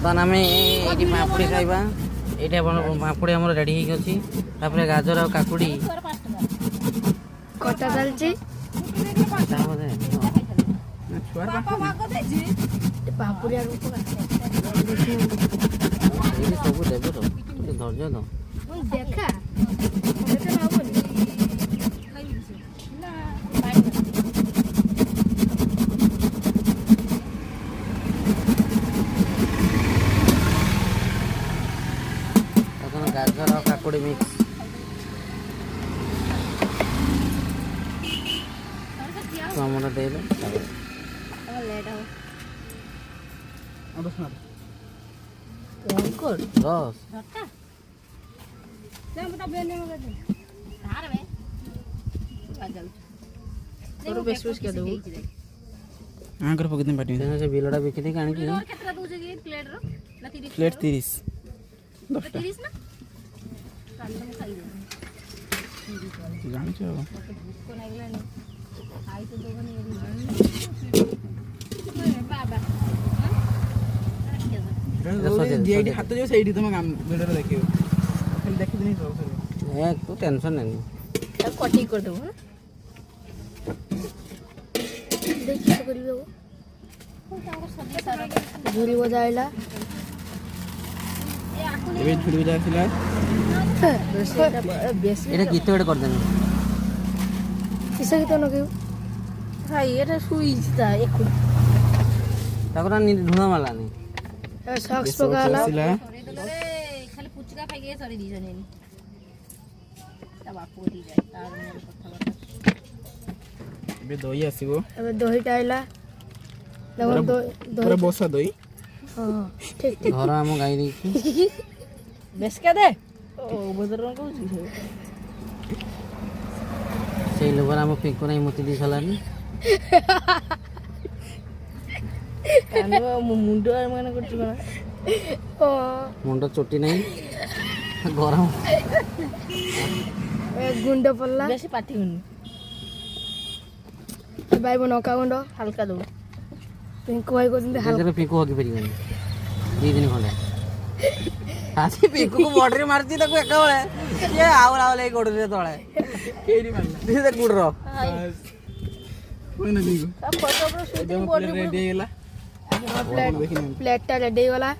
बर्तमान आम ये पापुड़ी खाइबा ये पापुड़ी आम रेडी होपर गाजर और काकुड़ी कटा चलची पापुड़ी सब देव तो धैर्य दो देखा गाजर और काकुड़ी मिक्स टमाटो देले रस से बिलड़ा बिकी थी काणी प्लेट 30 ଜାଣିଛ ହାତ ଯୋଉ ସେଇଠି ତମ ଭିଡିଓରେ ଦେଖିବ ଖାଲି ଦେଖିଦିନି तू टेंशन नहीं कटी कर दो देखिए तो करियो झुरी बजाइला ଏବେ ଛୁଡ଼ି ବଜା ଆସିଲା एटा गीत एटा कर देनी किसे गीत नगेउ हाय एटा सुईच ता एक ताकरा नी ढुणा माला नहीं सॉक्स पगाला खाली पुचका खाइ के सरी दिजने नी ता बापू दी जाय तार मोर कथा बात ଏବେ ଦହି ଆସିବ ଏବେ ଦହିଟା ଆଇଲା ପୁରା ବସା ଦହି हां ठीक ठीक घर हम गाई दी बेसका दे ओ बदर को से लोग हम पिंको नहीं मती दी सलानी कानो मुंडो मन करछ बना ओ मुंडो चोटी नहीं गरम एक गुंड पल्ला बेसी पाटी हुन भाई बनो का गुंड हल्का दो पिंको भाई को दिन हल्का पिंको होगी परिगन दी दिन खंडे आसी पिंको को बॉर्डर मारती तको एका बेले ये आव आव ले गोड़ रे तळे केरी मारला दे गुड़ रो कोई ना दीगो फोटो पर एकदम रेडी ହେଇଗଲା प्लेट टा रेडी वाला